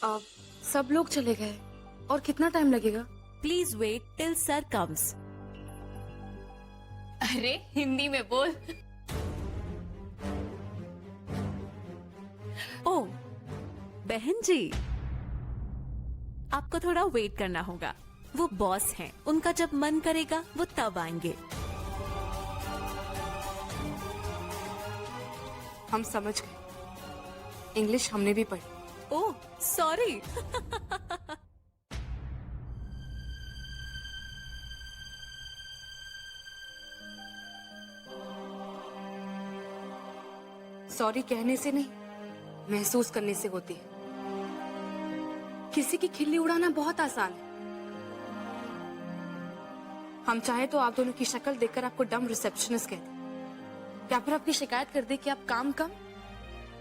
अब सब लोग चले गए और कितना टाइम लगेगा? Please wait till sir comes. अरे हिंदी में बोल। ओ बहन जी, आपको थोड़ा वेट करना होगा। वो बॉस हैं, उनका जब मन करेगा वो तब आएंगे। हम समझ गए, इंग्लिश हमने भी पढ़ी। Oh sorry. सॉरी कहने से नहीं, महसूस करने से होती है। किसी की खिल्ली उड़ाना बहुत आसान है। हम चाहे तो आप दोनों की शक्ल देखकर आपको डम रिसेप्शनिस्ट कहते हैं, या फिर आपकी शिकायत कर दे कि आप काम कम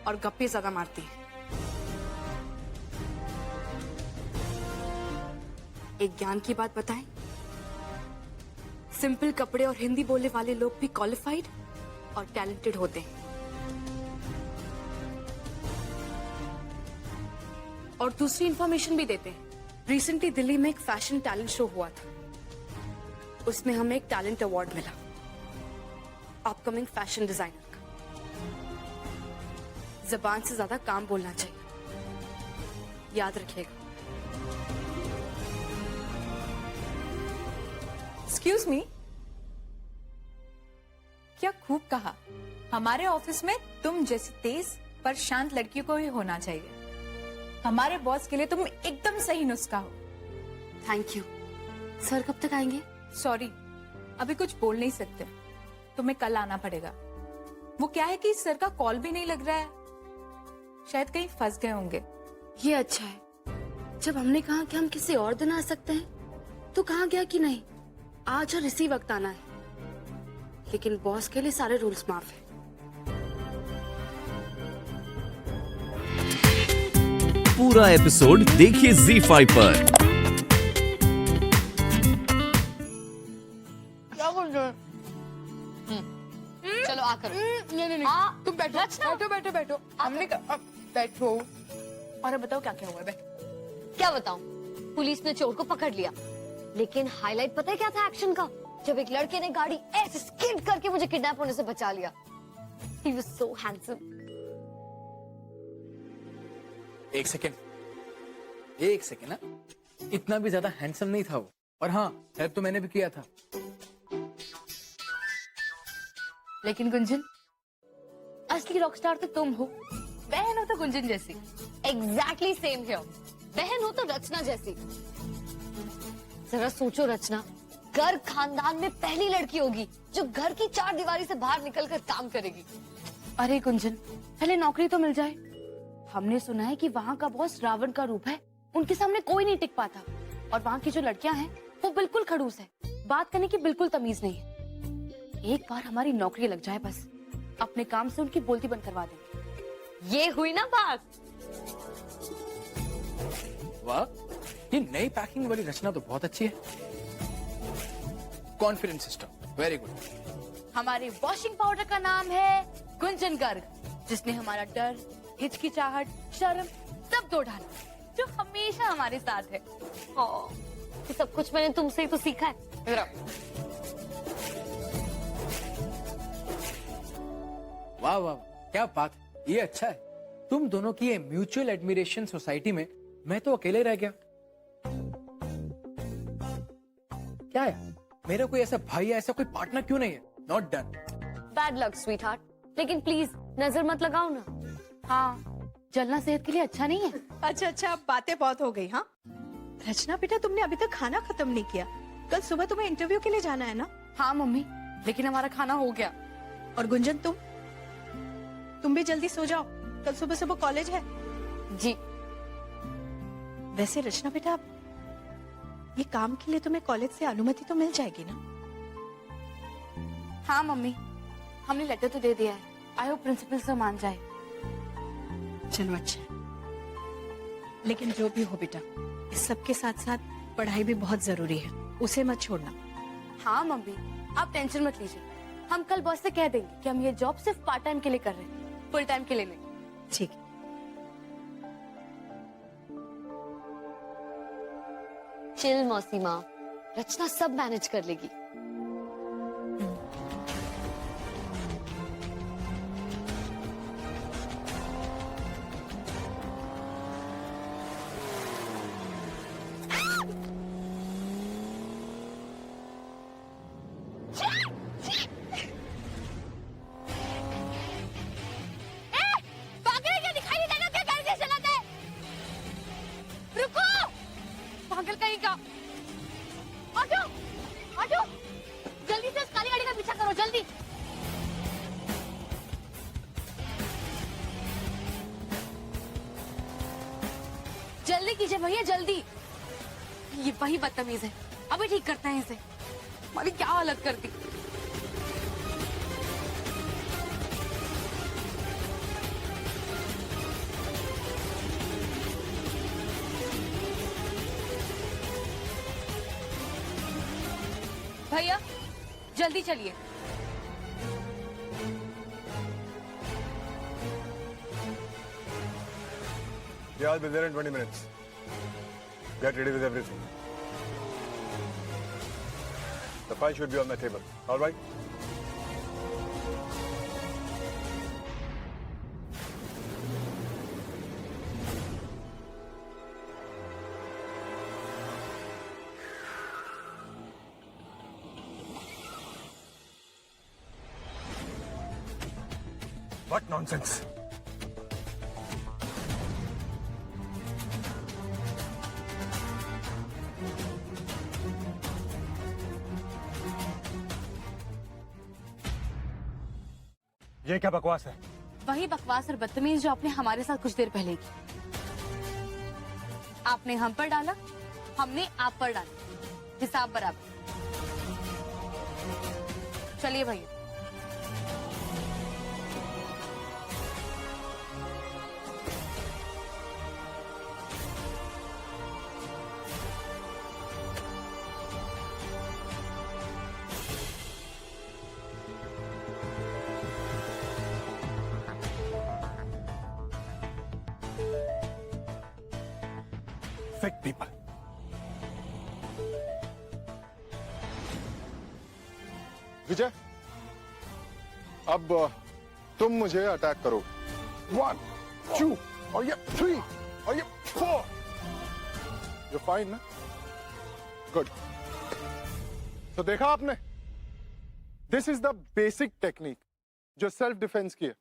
और गप्पे ज्यादा मारती हैं। एक ज्ञान की बात बताएं, सिंपल कपड़े और हिंदी बोलने वाले लोग भी क्वालिफाइड और टैलेंटेड होते हैं। और दूसरी इंफॉर्मेशन भी देते हैं। रिसेंटली दिल्ली में एक फैशन टैलेंट शो हुआ था, उसमें हमें एक टैलेंट अवार्ड मिला, अपकमिंग फैशन डिजाइनर का। जबान से ज्यादा काम बोलना चाहिए, याद रखिएगा। एक्सक्यूज मी, क्या खूब कहा। हमारे ऑफिस में तुम जैसी तेज पर शांत लड़की को ही होना चाहिए। हमारे बॉस के लिए तुम एकदम सही नुस्खा हो। Thank you. सर कब तक आएंगे? सॉरी, अभी कुछ बोल नहीं सकते, तुम्हें कल आना पड़ेगा। वो क्या है कि सर का कॉल भी नहीं लग रहा है, शायद कहीं फंस गए होंगे। ये अच्छा है। जब हमने कहा कि हम किसी और दिन आ सकते हैं तो कहा गया कि नहीं, आज और इसी वक्त आना है। लेकिन बॉस के लिए सारे रूल्स माफ है। पूरा एपिसोड देखिए ZEE5 पर। क्या बोल रहे हो? चलो आकर नहीं, तुम बैठो बैठो बैठो बैठो। हमने बैठो। और बताओ क्या क्या हुआ है? क्या बताऊं, पुलिस ने चोर को पकड़ लिया, लेकिन हाईलाइट पता है क्या था एक्शन का? जब एक लड़के ने गाड़ी ऐसे स्किड करके मुझे किडनैप होने से बचा लिया। He was so handsome. एक सेकेंड ना, इतना भी ज्यादा हैंडसम नहीं था वो। और हाँ, हेल्प तो मैंने भी किया था। लेकिन गुंजन, असली रॉकस्टार तो तुम हो। बहन हो तो गुंजन जैसी। Exactly same here. बहन हो तो रचना जैसी। जरा सोचो रचना, घर खानदान में पहली लड़की होगी जो घर की चार दीवारी से बाहर निकलकर काम करेगी। अरे गुंजन, पहले नौकरी तो मिल जाए। हमने सुना है कि वहाँ का बॉस रावण का रूप है, उनके सामने कोई नहीं टिक पाता। और वहाँ की जो लड़कियां हैं वो बिल्कुल खड़ूस है, बात करने की बिल्कुल तमीज नहीं है। एक बार हमारी नौकरी लग जाए बस, अपने काम से उनकी बोलती बंद करवा देंगे। ये हुई ना बात। वाह, ये नई पैकिंग वाली रचना तो बहुत अच्छी है। Confidence system, very good. हमारे वॉशिंग पाउडर का नाम है गुंजन गर्ग, जिसने हमारा डर, हिचकिचाहट, शर्म सब धो डाला, जो हमेशा हमारे साथ है। ये सब कुछ मैंने तुमसे ही तो सीखा है। इधर आओ। वाह वाह, क्या बात, ये अच्छा है। तुम दोनों की ये म्यूचुअल एडमिरेशन सोसाइटी में मैं तो अकेले रह गया। क्या है, मेरा कोई ऐसा भाई या ऐसा कोई पार्टनर क्यों नहीं है? Not done. Bad luck sweet heart, लेकिन प्लीज नजर मत लगाओ ना। हाँ, जलना सेहत के लिए अच्छा नहीं है। अच्छा, अब बातें बहुत हो गई। हाँ रचना बेटा, तुमने अभी तक खाना खत्म नहीं किया। कल सुबह तुम्हें इंटरव्यू के लिए जाना है ना? हाँ मम्मी, लेकिन हमारा खाना हो गया। और गुंजन, तुम भी जल्दी सो जाओ, कल सुबह सुबह कॉलेज है। जी। वैसे रचना बेटा, ये काम के लिए तुम्हें कॉलेज से अनुमति तो मिल जाएगी ना? हाँ मम्मी, हमने लेटर तो दे दिया है। आई होप प्रिंसिपल से मान जाए। चलो अच्छा है। लेकिन जो भी हो बेटा, इस सब के साथ साथ पढ़ाई भी बहुत जरूरी है, उसे मत छोड़ना। हाँ मम्मी, आप टेंशन मत लीजिए। हम कल बॉस से कह देंगे कि हम ये जॉब सिर्फ पार्ट टाइम के लिए कर रहे हैं, फुल टाइम के लिए नहीं। ठीक है। चिल मौसी माँ, रचना सब मैनेज कर लेगी। पागल कहीं का। ऑटो ऑटो, जल्दी से उस काली गाड़ी का पीछा करो, जल्दी। जल्दी कीजिए भैया, जल्दी। ये वही बदतमीज है, अभी ठीक करते हैं इसे। हमारी क्या हालत कर दी। भैया जल्दी चलिए। Yeah, I'll be there in 20 minutes. Get ready with everything. The file should be on the table. All right? What nonsense! ये क्या बकवास है? वही बकवास और बदतमीज जो आपने हमारे साथ कुछ देर पहले की। आपने हम पर डाला, हमने आप पर डाला, हिसाब बराबर। चलिए भैया। Fake people. विजय, अब तुम मुझे अटैक करो। 1, 2 और ये 3 और ये 4। यू फाइन ना? गुड। तो देखा आपने, this is the basic technique जो सेल्फ डिफेंस की है।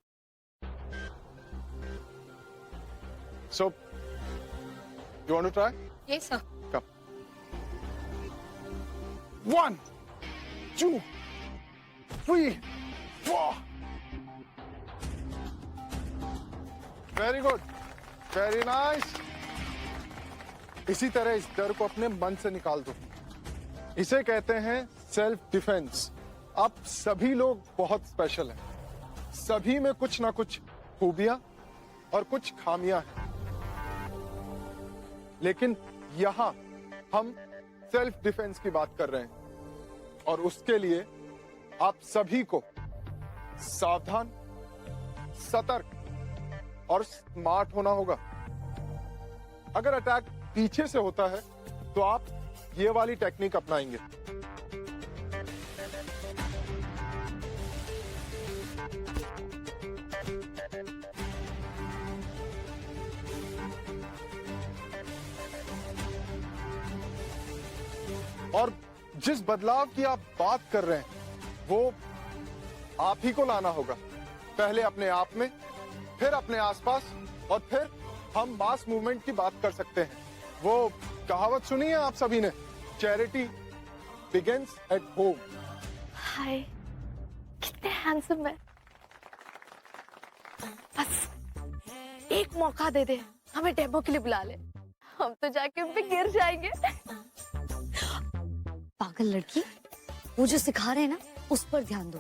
सो you want to try? Yes, sir. Come. 1, 2, 3, 4. Very good. Very nice. इसी तरह इस डर को अपने मन से निकाल दो। इसे कहते हैं सेल्फ डिफेंस। आप सभी लोग बहुत स्पेशल हैं। सभी में कुछ ना कुछ खूबियां और कुछ खामियां हैं। लेकिन यहां हम सेल्फ डिफेंस की बात कर रहे हैं और उसके लिए आप सभी को सावधान, सतर्क और स्मार्ट होना होगा। अगर अटैक पीछे से होता है तो आप ये वाली टेक्निक अपनाएंगे। और जिस बदलाव की आप बात कर रहे हैं वो आप ही को लाना होगा। पहले अपने आप में, फिर अपने आसपास और फिर हम मास मूवमेंट की बात कर सकते हैं। वो कहावत सुनी है आप सभी ने, चैरिटी बिगिंस एट होम। हाय, कितने हैंडसम है। बस एक मौका दे दे, हमें डेमो के लिए बुला ले। हम तो जाके उन पे गिर जाएंगे। पागल लड़की, वो जो सिखा रहे हैं ना उस पर ध्यान दो।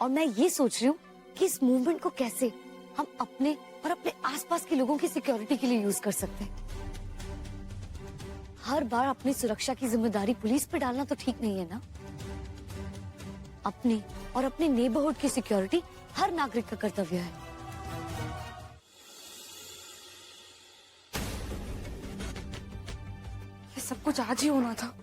और मैं ये सोच रही हूँ कि इस मूवमेंट को कैसे हम अपने और अपने आसपास के लोगों की सिक्योरिटी के लिए यूज कर सकते हैं। हर बार अपनी सुरक्षा की जिम्मेदारी पुलिस पे डालना तो ठीक नहीं है ना। अपने और अपने नेबरहुड की सिक्योरिटी हर नागरिक का कर्तव्य है। सब कुछ आज ही होना था।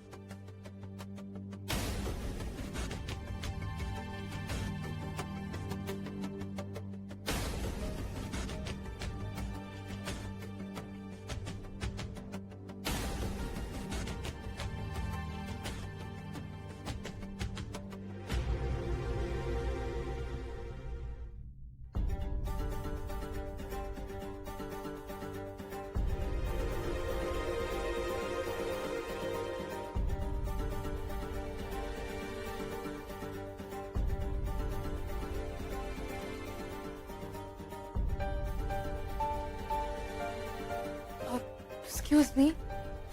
एक्सक्यूज मी,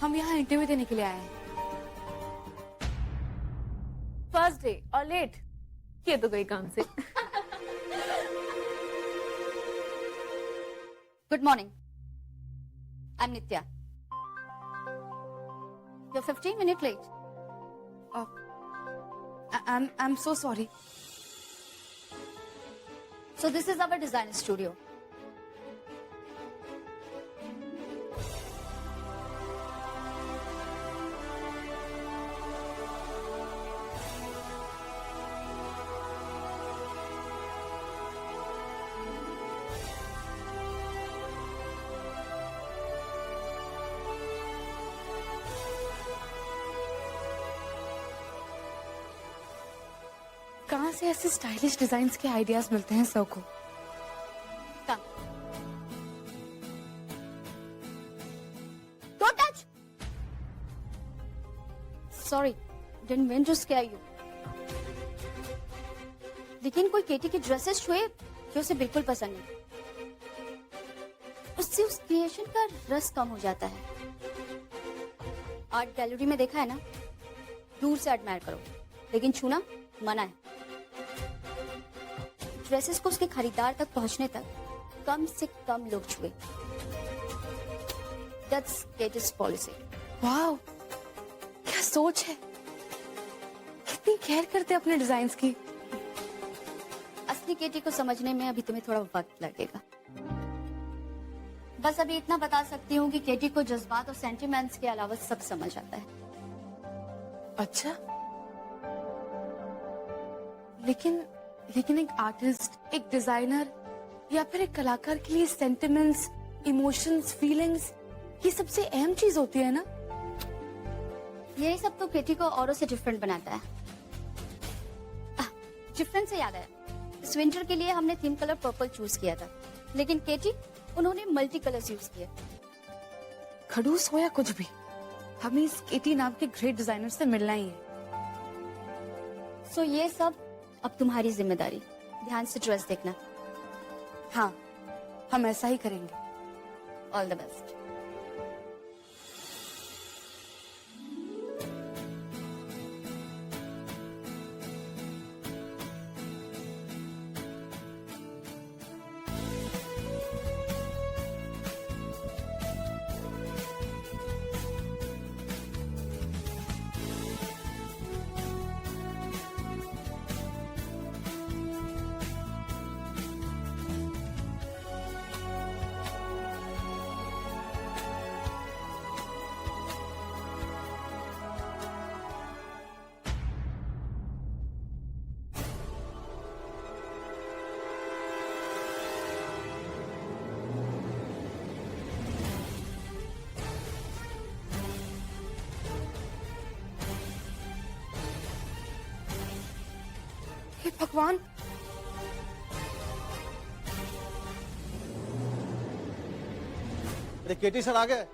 हम यहाँ इंटरव्यू देने के लिए आए हैं। फर्स्ट डे और लेट। ये तो गई काम से। Good morning, I am Nitya. You're 15 minutes late. I'm so sorry. So this is our design studio. कहाँ से ऐसे स्टाइलिश डिजाइन्स के आइडियाज मिलते हैं सर को? Come. Don't touch. Sorry, didn't mean to scare you. लेकिन कोई केटी की ड्रेसेस छुए कि उसे बिल्कुल पसंद नहीं, उससे उस क्रिएशन का रस कम हो जाता है। आर्ट गैलरी में देखा है ना, दूर से एडमायर करो, लेकिन छूना मना है। ड्रेसेस को उसके खरीदार तक पहुंचने तक कम से कम लोग छुए। That's Katie's policy. वाओ, क्या सोच है! कितनी केयर करते हैं अपने डिजाइन्स की। असली केटी को समझने में अभी तुम्हें थोड़ा वक्त लगेगा। बस अभी इतना बता सकती हूँ कि केटी को जज्बात और सेंटिमेंट्स के अलावा सब समझ आता है। अच्छा, लेकिन एक आर्टिस्ट, एक डिजाइनर या फिर एक कलाकार के लिए सेंटिमेंट्स, इमोशंस, फीलिंग्स ये सबसे अहम चीज होती है ना। यही सब तो केटी को औरों से डिफरेंट बनाता है। डिफरेंट से याद आया, इस विंटर के लिए हमने थीम कलर पर्पल चूज किया था, लेकिन केटी उन्होंने मल्टी कलर्स यूज किए। खड़ूस हो या कुछ भी, हमें इस केटी नाम के ग्रेट डिजाइनर से मिलना ही है। सो ये सब अब तुम्हारी जिम्मेदारी। ध्यान से ड्रेस देखना। हाँ, हम ऐसा ही करेंगे। All the best. हे भगवान, अरे केटी सर आ गए।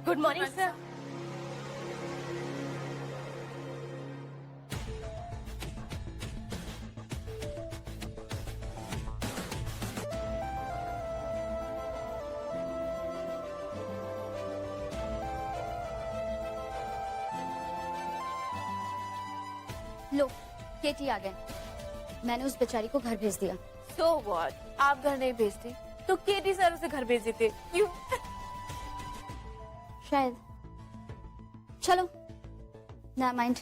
Good morning sir. लो, केटी आ गए। मैंने उस बेचारी को घर भेज दिया। सो व्हाट, आप घर नहीं भेजते तो केटी सर उसे घर भेज देते। क्यों? शायद। चलो, ना माइंड।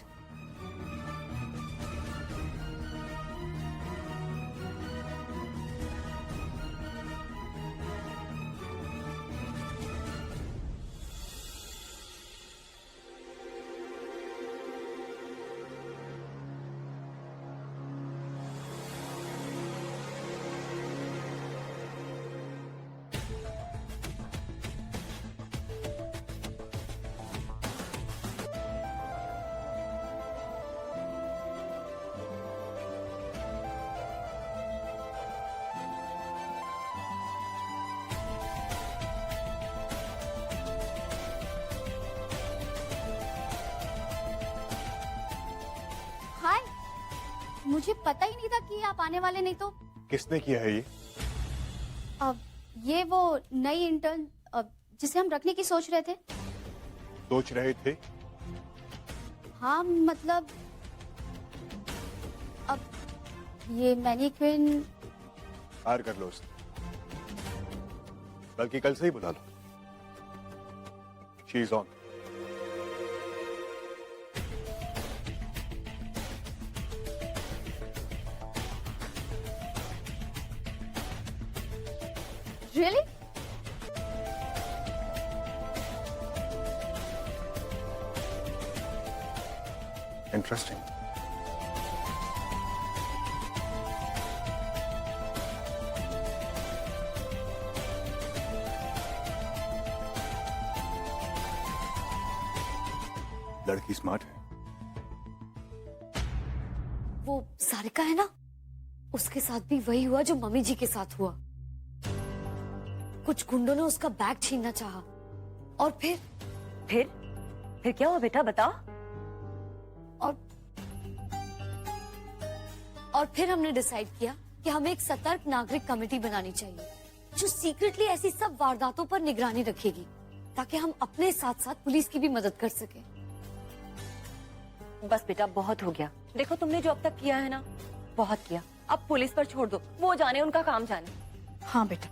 हाय, मुझे पता ही नहीं था कि आप आने वाले, नहीं तो। किसने किया है ये? अब ये वो नई इंटर्न जिसे हम रखने की सोच रहे थे। सोच रहे थे? हाँ, मतलब अब ये मैनीक्विन। हार कर लो उसे, बल्कि कल से ही बुला लो। She is on. Really? Interesting. लड़की स्मार्ट है। वो सारिका है ना, उसके साथ भी वही हुआ जो मम्मी जी के साथ हुआ। कुछ गुंडों ने उसका बैग छीनना चाहा और फिर क्या हुआ बेटा, बताओ। और फिर हमने डिसाइड किया कि हमें एक सतर्क नागरिक कमेटी बनानी चाहिए जो सीक्रेटली ऐसी सब वारदातों पर निगरानी रखेगी, ताकि हम अपने साथ साथ पुलिस की भी मदद कर सके। बस बेटा, बहुत हो गया। देखो, तुमने जो अब तक किया है ना, बहुत किया। अब पुलिस पर छोड़ दो, वो जाने, उनका काम जाने। हाँ बेटा।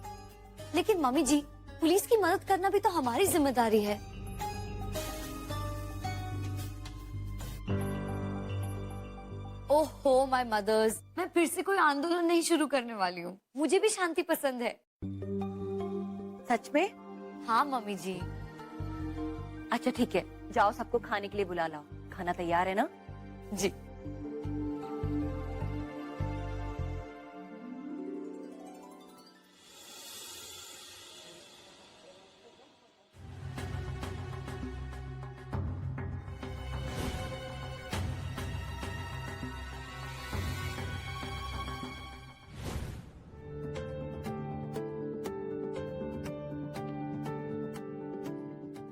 लेकिन मम्मी जी, पुलिस की मदद करना भी तो हमारी जिम्मेदारी है। ओहो माय मदर्स, मैं फिर से कोई आंदोलन नहीं शुरू करने वाली हूँ। मुझे भी शांति पसंद है। सच में? हाँ मम्मी जी। अच्छा ठीक है, जाओ, सबको खाने के लिए बुला लाओ। खाना तैयार है ना? जी।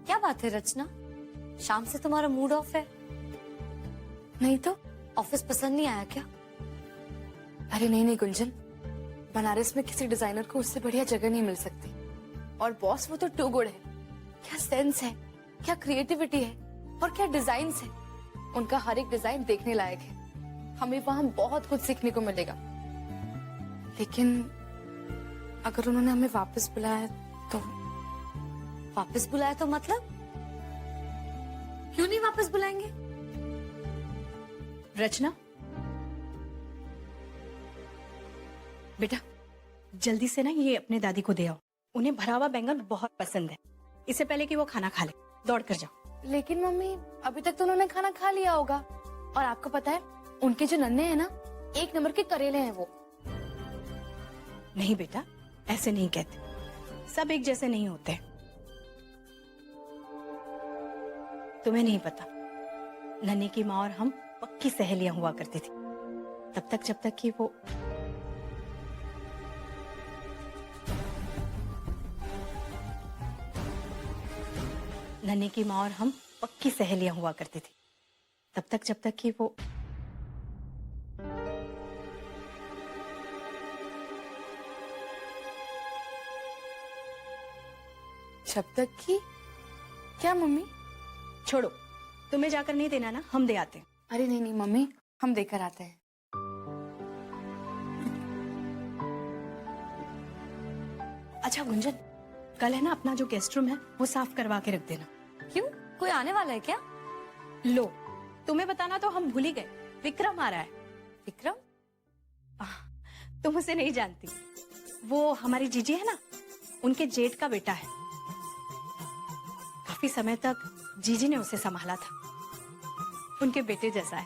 क्या बात है रचना, शाम से तुम्हारा मूड ऑफ है? नहीं तो। ऑफिस पसंद नहीं आया क्या? अरे नहीं गुंजन, बनारस में किसी डिजाइनर को उससे बढ़िया जगह नहीं मिल सकती। और बॉस वो तो टू गुड है। क्या सेंस है, क्या क्रिएटिविटी है और क्या डिजाइन है। उनका हर एक डिजाइन देखने लायक है। हमें वहां बहुत कुछ सीखने को मिलेगा। लेकिन अगर उन्होंने हमें वापस बुलाया तो? वापस बुलाया तो मतलब? क्यों नहीं वापस बुलाएंगे? रचना बेटा, जल्दी से ना ये अपने दादी को दे आओ। उन्हें भरा हुआ बैंगन बहुत पसंद है। इससे पहले कि वो खाना खा ले, दौड़ कर जाओ। लेकिन मम्मी, अभी तक तो उन्होंने खाना खा लिया होगा। और आपको पता है, उनके जो नन्हे हैं ना, 1 नंबर के करेले हैं वो। नहीं बेटा, ऐसे नहीं कहते। सब एक जैसे नहीं होते। तुम्हें नहीं पता, नन्हे की माँ और हम पक्की सहेलियां हुआ करती थी। तब तक जब तक कि वो नन्हे की माँ और हम पक्की सहेलियां हुआ करती थी। तब तक जब तक कि वो जब तक कि क्या मम्मी? छोड़ो, तुम्हें जाकर नहीं देना ना, हम दे आते हैं। अरे नहीं मम्मी, हम देकर आते हैं। अच्छा गुंजन, कल है ना अपना जो गेस्ट रूम है वो साफ करवा के रख देना। क्यों, कोई आने वाला है क्या? लो, तुम्हें बताना तो हम भूल ही गए, विक्रम आ रहा है। विक्रम? तुम उसे नहीं जानती, वो हमारी जीजी है ना, उनके जेठ का बेटा है। काफी समय तक जीजी ने उसे संभाला था, उनके बेटे जैसा है।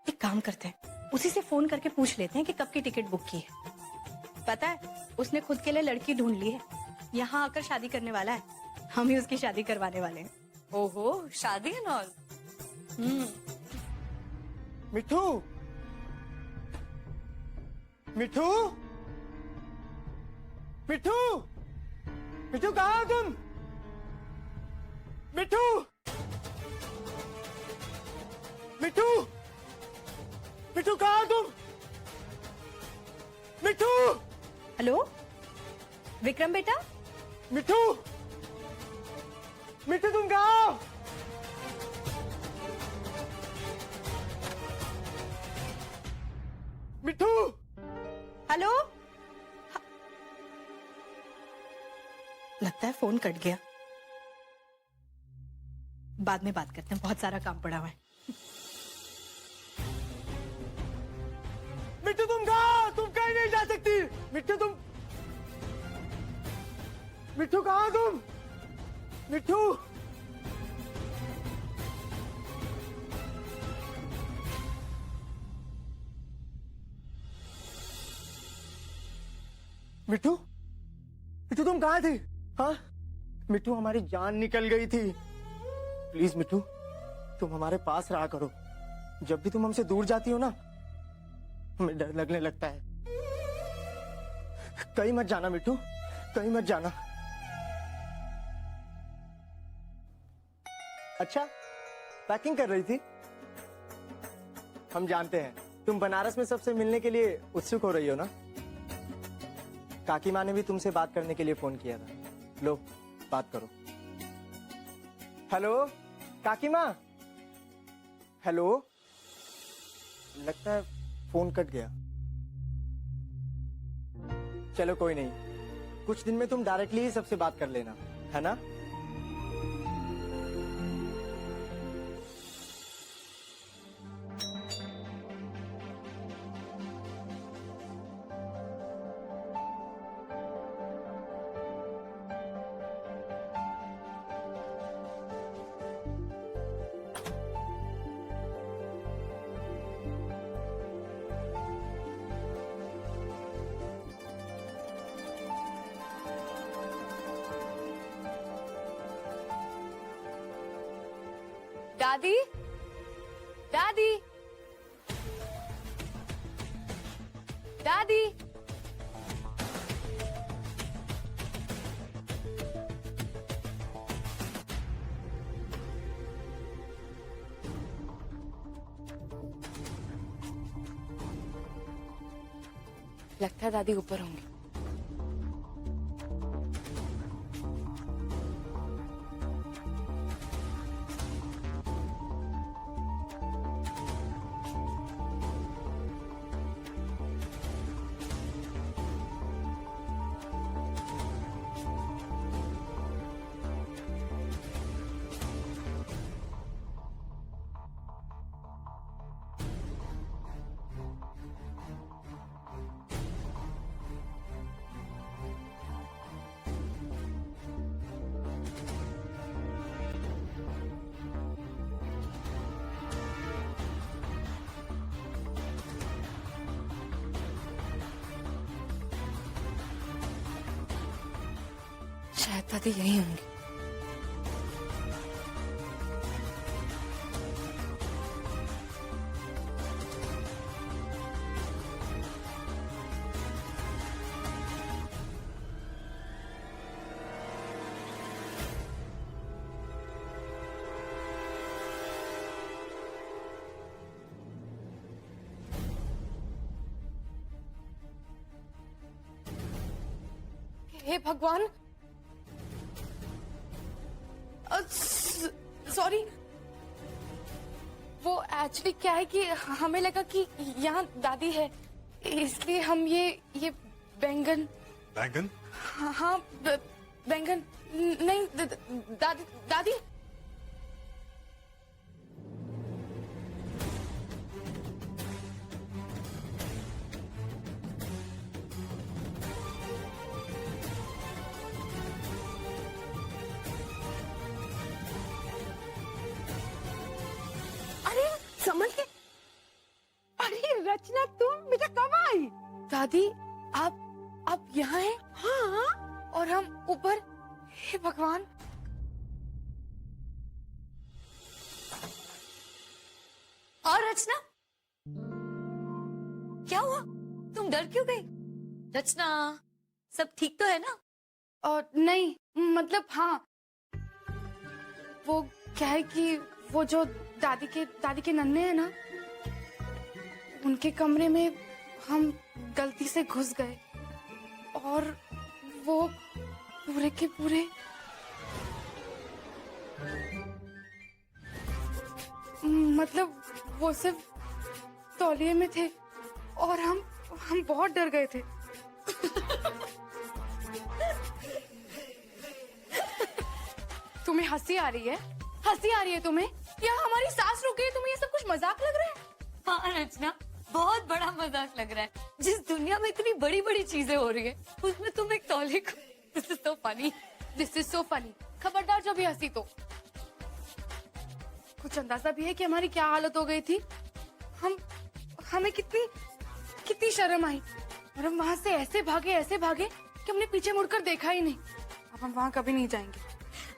एक काम करते हैं, उसी से फोन करके पूछ लेते हैं कि कब की टिकट बुक की है। पता है, उसने खुद के लिए लड़की ढूंढ ली है, यहाँ आकर शादी करने वाला है। हम ही उसकी शादी करवाने वाले हैं। ओहो, शादी है ना? मिठू, मिठू, मिठू, मिठू कहाँ हो तुम? मिठू, मिठू, मिठू कहाँ हो तुम? मिठू, हेलो विक्रम बेटा। मिठू, मिठू तुम कहाँ हो? मिठू, हेलो। लगता है फोन कट गया, बाद में बात करते हैं, बहुत सारा काम पड़ा हुआ है। मिठू तुम कहाँ? तुम कहीं नहीं जा सकती। मिठू तुम, मिठू कहाँ हो तुम? मिठू, मिठू, मिठू तुम कहाँ थी? हाँ मिठू, हमारी जान निकल गई थी। प्लीज मिठू, तुम हमारे पास रहा करो। जब भी तुम हमसे दूर जाती हो ना, हमें डर लगने लगता है। कहीं मत जाना मिठू, कहीं मत जाना। अच्छा, पैकिंग कर रही थी? हम जानते हैं तुम बनारस में सबसे मिलने के लिए उत्सुक हो रही हो ना। काकी माँ ने भी तुमसे बात करने के लिए फोन किया था। लो, बात करो। हेलो काकी माँ। हेलो, लगता है फोन कट गया। चलो कोई नहीं, कुछ दिन में तुम डायरेक्टली ही सबसे बात कर लेना, है ना? दादी, दादी, दादी। लगता है दादी ऊपर होंगी। शायद दादी यही होंगी। हे भगवान, सॉरी। वो एक्चुअली क्या है कि हमें लगा कि यहाँ दादी है, इसलिए हम ये बैंगन। बैंगन? हाँ बैंगन नहीं दादी दादी। अरे संभल के। अरे रचना, तुम बेटा कब आई? दादी आप यहाँ हैं? हाँ। और हम ऊपर? हे भगवान। और रचना, क्या हुआ? तुम डर क्यों गई? रचना, सब ठीक तो है ना? और नहीं मतलब हाँ, वो क्या है कि वो जो दादी के नन्हे हैं ना, उनके कमरे में हम गलती से घुस गए और वो पूरे के पूरे मतलब वो सिर्फ तौलिए में थे और हम बहुत डर गए थे। तुम्हें हंसी आ रही है? हंसी आ रही है तुम्हें? या हमारी सांस रुक गई, तुम्हें ये सब कुछ मजाक लग रहा है? हाँ रचना, बहुत बड़ा मजाक लग रहा है। जिस दुनिया में इतनी बड़ी बड़ी चीजें हो रही है, उसमें तुम एक तौलिए को। This is so funny, this is so funny. खबरदार जो भी हंसी तो। कुछ अंदाजा भी है कि हमारी क्या हालत हो गई थी? हमें कितनी शर्म आई और हम वहां से ऐसे भागे कि हमने पीछे मुड़कर देखा ही नहीं। अब हम वहां कभी नहीं जाएंगे।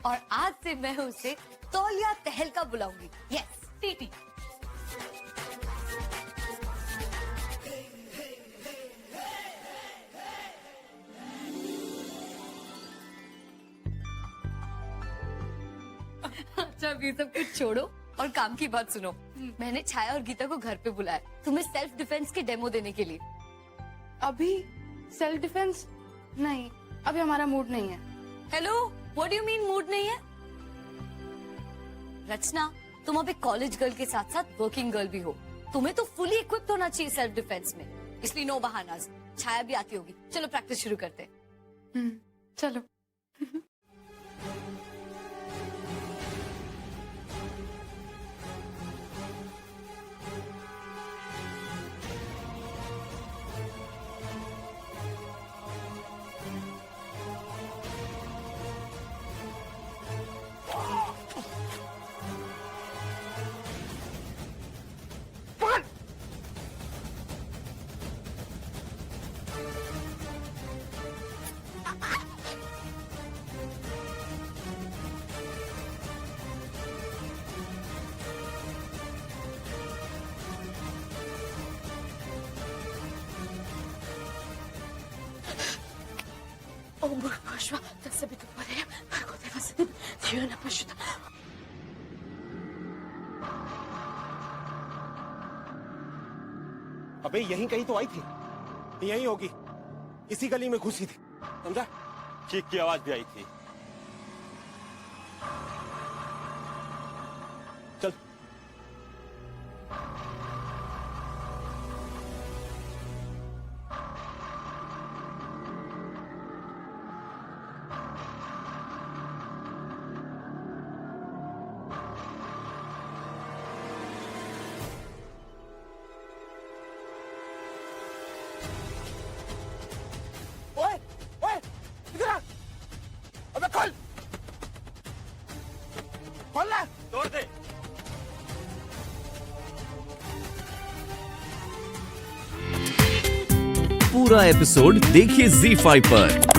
और आज से मैं उसे तौलिया तहलका बुलाऊंगी। Yes, TT. अच्छा, अब ये सब कुछ छोड़ो और काम की बात सुनो। मैंने छाया और गीता को घर पे बुलाया तुम्हें सेल्फ डिफेंस के डेमो देने के लिए। अभी सेल्फ डिफेंस नहीं, अभी हमारा मूड नहीं है। Hello, what do you mean mood नहीं है? रचना, तुम अब एक कॉलेज गर्ल के साथ साथ वर्किंग गर्ल भी हो। तुम्हें तो फुली इक्विप्ड होना चाहिए सेल्फ डिफेंस में, इसलिए नो बहानास। छाया भी आती होगी। चलो प्रैक्टिस शुरू करते हैं। चलो। अबे यहीं कहीं तो आई थी, यहीं होगी, इसी गली में घुसी थी, समझा? चीख की आवाज भी आई थी। चल। तोड़ दे। पूरा एपिसोड देखिए ZEE5 पर।